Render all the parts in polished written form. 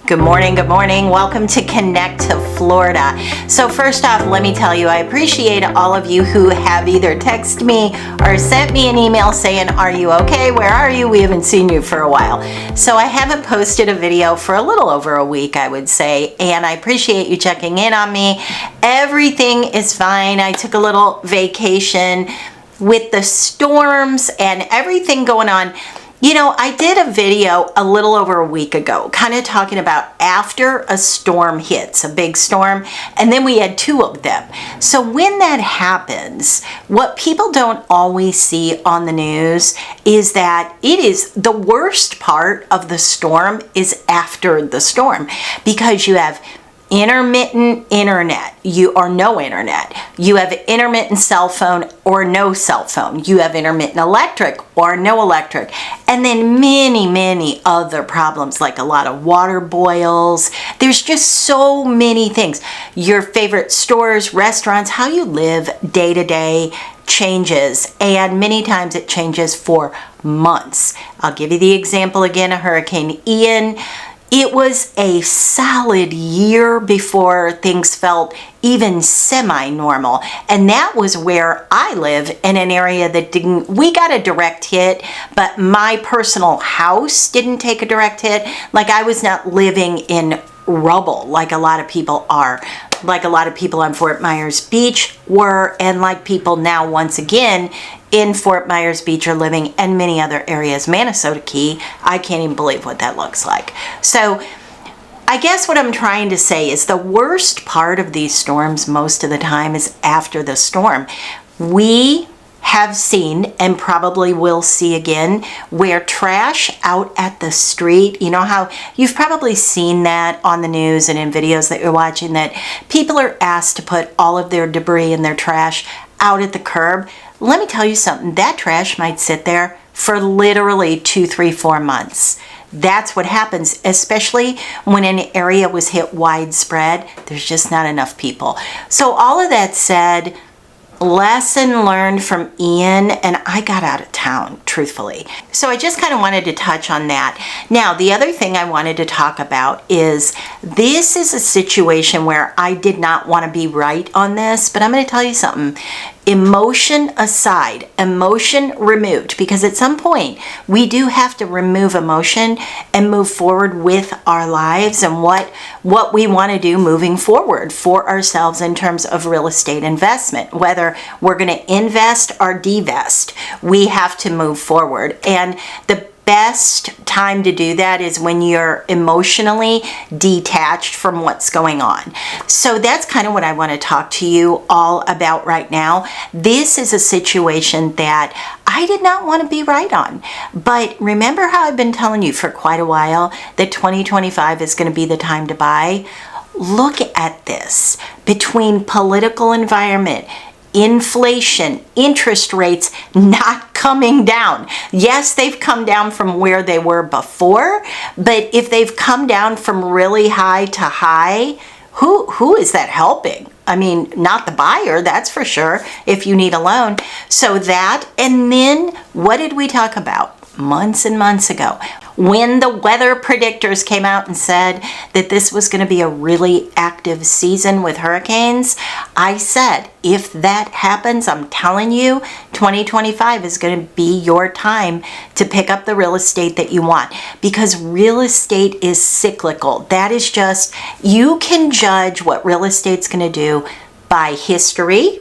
Good morning, good morning. Welcome to Connect to Florida. So first off, let me tell you, I appreciate all of you who have either texted me or sent me an email saying, are you okay? Where are you? We haven't seen you for a while. So I haven't posted a video for a little over a week, I would say, and I appreciate you checking in on me. Everything is fine. I took a little vacation with the storms and everything going on. You know, I did a video a little over a week ago, kind of talking about after a storm hits, a big storm, and then we had two of them. So when that happens, what people don't always see on the news is that it is the worst part of the storm is after the storm, because you have intermittent internet, or no internet. You have intermittent cell phone or no cell phone. You have intermittent electric or no electric. And then many other problems, like a lot of water boils. There's just so many things. Your favorite stores, restaurants, how you live day to day changes, and many times it changes for months. I'll give you the example again of Hurricane Ian. It was a solid year before things felt even semi-normal. And that was where I live, in an area that we got a direct hit, but my personal house didn't take a direct hit. Like, I was not living in rubble like a lot of people are, like a lot of people on Fort Myers Beach were, and like people now once again in Fort Myers Beach are living, and many other areas. Minnesota Key, I can't even believe what that looks like. So I guess what I'm trying to say is the worst part of these storms most of the time is after the storm. We have seen, and probably will see again, where trash out at the street, you know how you've probably seen that on the news and in videos that you're watching, that people are asked to put all of their debris and their trash out at the curb. Let me tell you something, that trash might sit there for literally 2, 3, 4 months. That's what happens, especially when an area was hit widespread. There's just not enough people. So all of that said, lesson learned from Ian, and I got out of town, truthfully. So I just kind of wanted to touch on that. Now, the other thing I wanted to talk about is this is a situation where I did not want to be right on this, but I'm going to tell you something. Emotion aside, emotion removed, because at some point we do have to remove emotion and move forward with our lives and what we want to do moving forward for ourselves in terms of real estate investment. Whether we're going to invest or divest, we have to move forward. And the best time to do that is when you're emotionally detached from what's going on. So that's kind of what I want to talk to you all about right now. This is a situation that I did not want to be right on. But remember how I've been telling you for quite a while that 2025 is going to be the time to buy? Look at this. Between political environment, inflation, interest rates not coming down. Yes, they've come down from where they were before, but if they've come down from really high to high, who is that helping? I mean, not the buyer, that's for sure, if you need a loan. So that, and then what did we talk about months and months ago? When the weather predictors came out and said that this was going to be a really active season with hurricanes, I said, if that happens, I'm telling you, 2025 is going to be your time to pick up the real estate that you want, because real estate is cyclical. That is just, you can judge what real estate's going to do by history,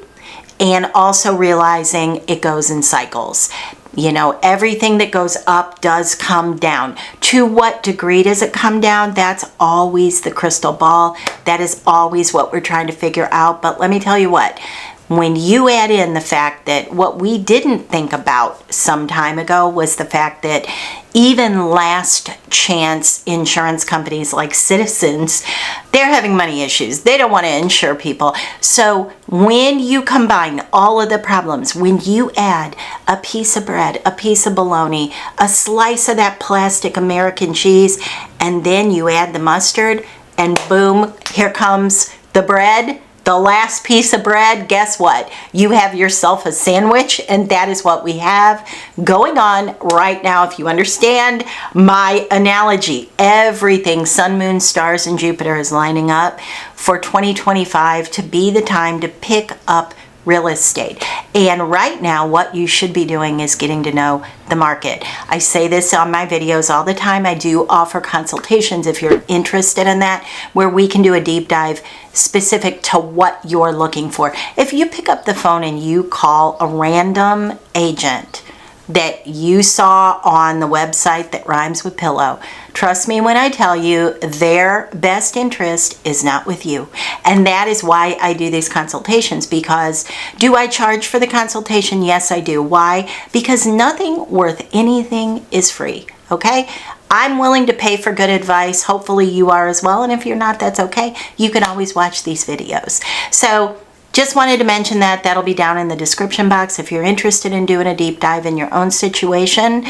and also realizing it goes in cycles. You know, everything that goes up does come down. To what degree does it come down? That's always the crystal ball. That is always what we're trying to figure out. But let me tell you what, when you add in the fact that what we didn't think about some time ago was the fact that even last chance insurance companies like Citizens, they're having money issues. They don't want to insure people. So when you combine all of the problems, when you add a piece of bread, a piece of bologna, a slice of that plastic American cheese, and then you add the mustard, and boom, here comes the bread, the last piece of bread, guess what? You have yourself a sandwich, and that is what we have going on right now. If you understand my analogy, everything, sun, moon, stars, and Jupiter is lining up for 2025 to be the time to pick up real estate. And right now, what you should be doing is getting to know the market. I say this on my videos all the time. I do offer consultations if you're interested in that, where we can do a deep dive specific to what you're looking for. If you pick up the phone and you call a random agent that you saw on the website that rhymes with pillow, trust me when I tell you their best interest is not with you. And that is why I do these consultations. Because do I charge for the consultation? Yes, I do. Why? Because nothing worth anything is free. Okay? I'm willing to pay for good advice. Hopefully you are as well. And if you're not, that's okay. You can always watch these videos. So just wanted to mention that. That'll be down in the description box if you're interested in doing a deep dive in your own situation.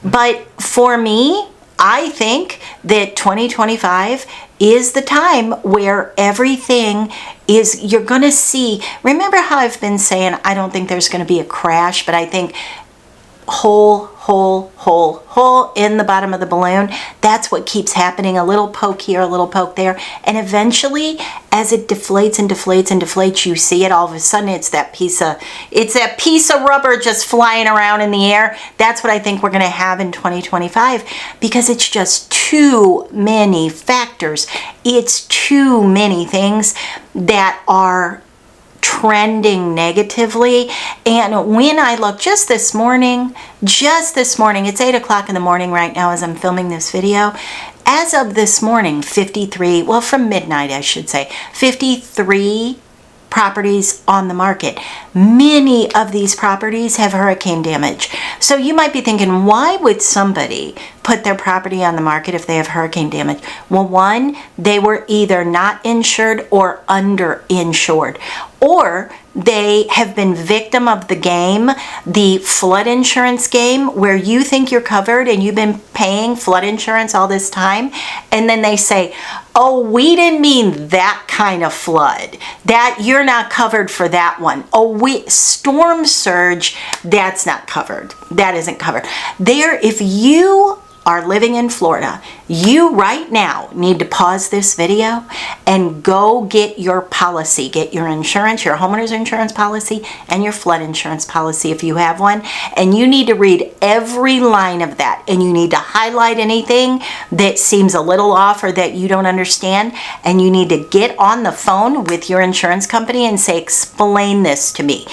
But for me, I think that 2025 is the time where everything is, you're going to see. Remember how I've been saying I don't think there's going to be a crash, but I think hole in the bottom of the balloon. That's what keeps happening. A little poke here, a little poke there. And eventually, as it deflates and deflates and deflates, you see it all of a sudden. It's that piece of rubber just flying around in the air. That's what I think we're going to have in 2025, because it's just too many factors. It's too many things that are trending negatively. And when I look just this morning, it's 8 o'clock in the morning right now as I'm filming this video. As of this morning, 53, well, from midnight, I should say, 53 properties on the market. Many of these properties have hurricane damage. So you might be thinking, why would somebody put their property on the market if they have hurricane damage? Well, one, they were either not insured or underinsured, or they have been victim of the game, the flood insurance game, where you think you're covered and you've been paying flood insurance all this time, and then they say, oh, we didn't mean that kind of flood, that you're not covered for that one. Oh, storm surge, that's not covered. That isn't covered. If you are living in Florida, you right now need to pause this video and go get your policy. Get your insurance, your homeowner's insurance policy, and your flood insurance policy if you have one. And you need to read every line of that. And you need to highlight anything that seems a little off or that you don't understand. And you need to get on the phone with your insurance company and say, explain this to me.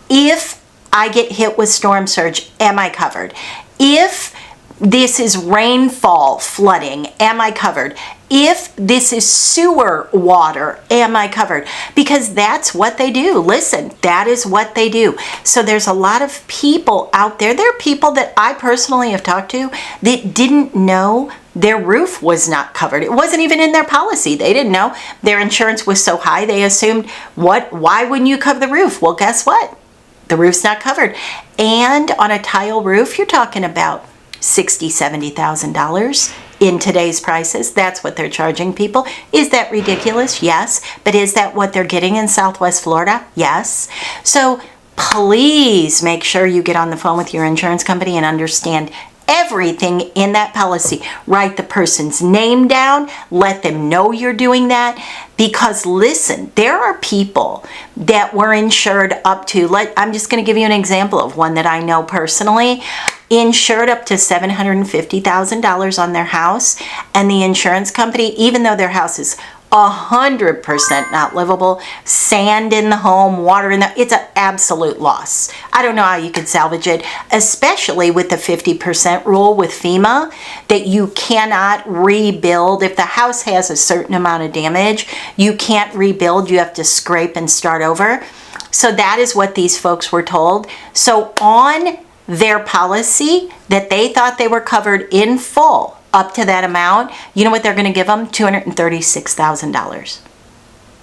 If I get hit with storm surge, am I covered? If this is rainfall flooding, am I covered? If this is sewer water, am I covered? Because that's what they do. Listen, that is what they do. So there's a lot of people out there. There are people that I personally have talked to that didn't know their roof was not covered. It wasn't even in their policy. They didn't know. Their insurance was so high, they assumed, why wouldn't you cover the roof? Well, guess what? The roof's not covered. And on a tile roof, you're talking about $60,000, $70,000 in today's prices. That's what they're charging people. Is that ridiculous? Yes. But is that what they're getting in Southwest Florida? Yes. So please make sure you get on the phone with your insurance company and understand everything in that policy. Write the person's name down. Let them know you're doing that. Because listen, there are people that were insured up to, I'm just going to give you an example of one that I know personally, insured up to $750,000 on their house, and the insurance company, even though their house is 100% not livable, sand in the home, water in the, it's an absolute loss. I don't know how you could salvage it, especially with the 50% rule with FEMA, that you cannot rebuild. If the house has a certain amount of damage, you can't rebuild. You have to scrape and start over. So that is what these folks were told. So on their policy that they thought they were covered in full up to that amount, you know what they're going to give them? $236,000.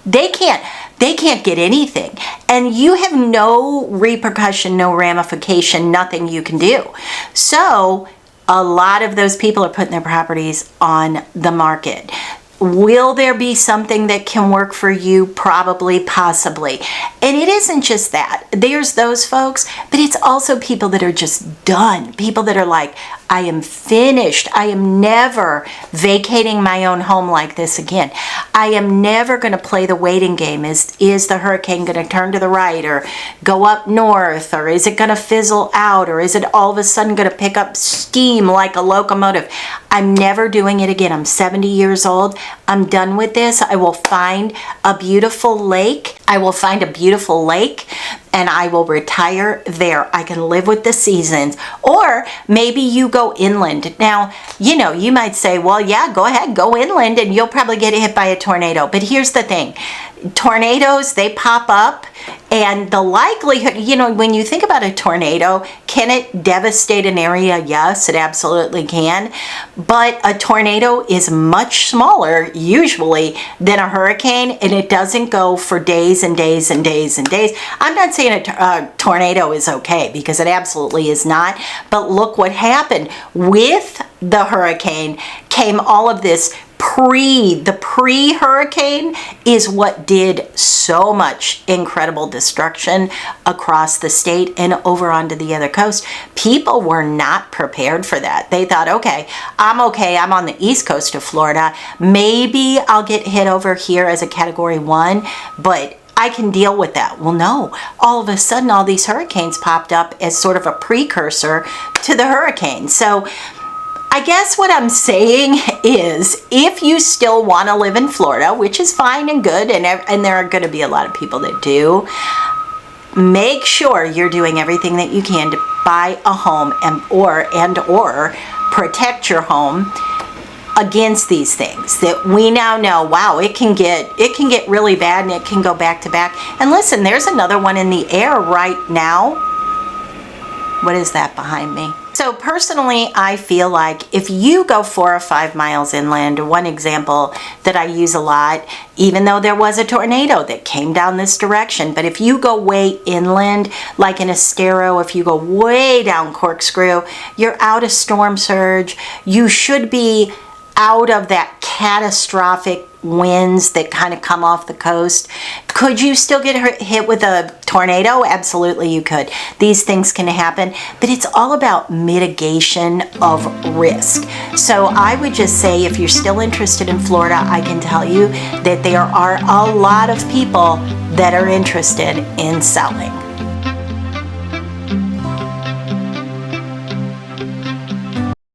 They can't get anything. And you have no repercussion, no ramification, nothing you can do. So a lot of those people are putting their properties on the market. Will there be something that can work for you? Probably, possibly. And it isn't just that. There's those folks, but it's also people that are just done. People that are like, I am finished. I am never vacating my own home like this again. I am never going to play the waiting game. Is the hurricane going to turn to the right or go up north, or is it going to fizzle out, or is it all of a sudden going to pick up steam like a locomotive? I'm never doing it again. I'm 70 years old. I'm done with this. I will find a beautiful lake. And I will retire there. I can live with the seasons. Or maybe you go inland. Now, you might say, well, yeah, go ahead, go inland and you'll probably get hit by a tornado. But here's the thing. Tornadoes, they pop up, and the likelihood, when you think about a tornado, can it devastate an area? Yes, it absolutely can. But a tornado is much smaller, usually, than a hurricane, and it doesn't go for days and days and days and days. I'm not saying a tornado is okay, because it absolutely is not. But look what happened. With the hurricane came all of this the pre-hurricane is what did so much incredible destruction across the state and over onto the other coast. People were not prepared for that. They thought, okay, I'm on the east coast of Florida. Maybe I'll get hit over here as a category 1, but I can deal with that. Well, no. All of a sudden, all these hurricanes popped up as sort of a precursor to the hurricane. So I guess what I'm saying is, if you still want to live in Florida, which is fine and good, and there are going to be a lot of people that do, make sure you're doing everything that you can to buy a home or protect your home against these things that we now know. Wow, it can get really bad, and it can go back to back. And listen, there's another one in the air right now. What is that behind me? So personally, I feel like if you go 4 or 5 miles inland, one example that I use a lot, even though there was a tornado that came down this direction, but if you go way inland, like in Estero, if you go way down Corkscrew, you're out of storm surge. You should be out of that catastrophic winds that kind of come off the coast. Could you still get hit with a tornado? Absolutely you could. These things can happen, but it's all about mitigation of risk. So I would just say, if you're still interested in Florida, I can tell you that there are a lot of people that are interested in selling.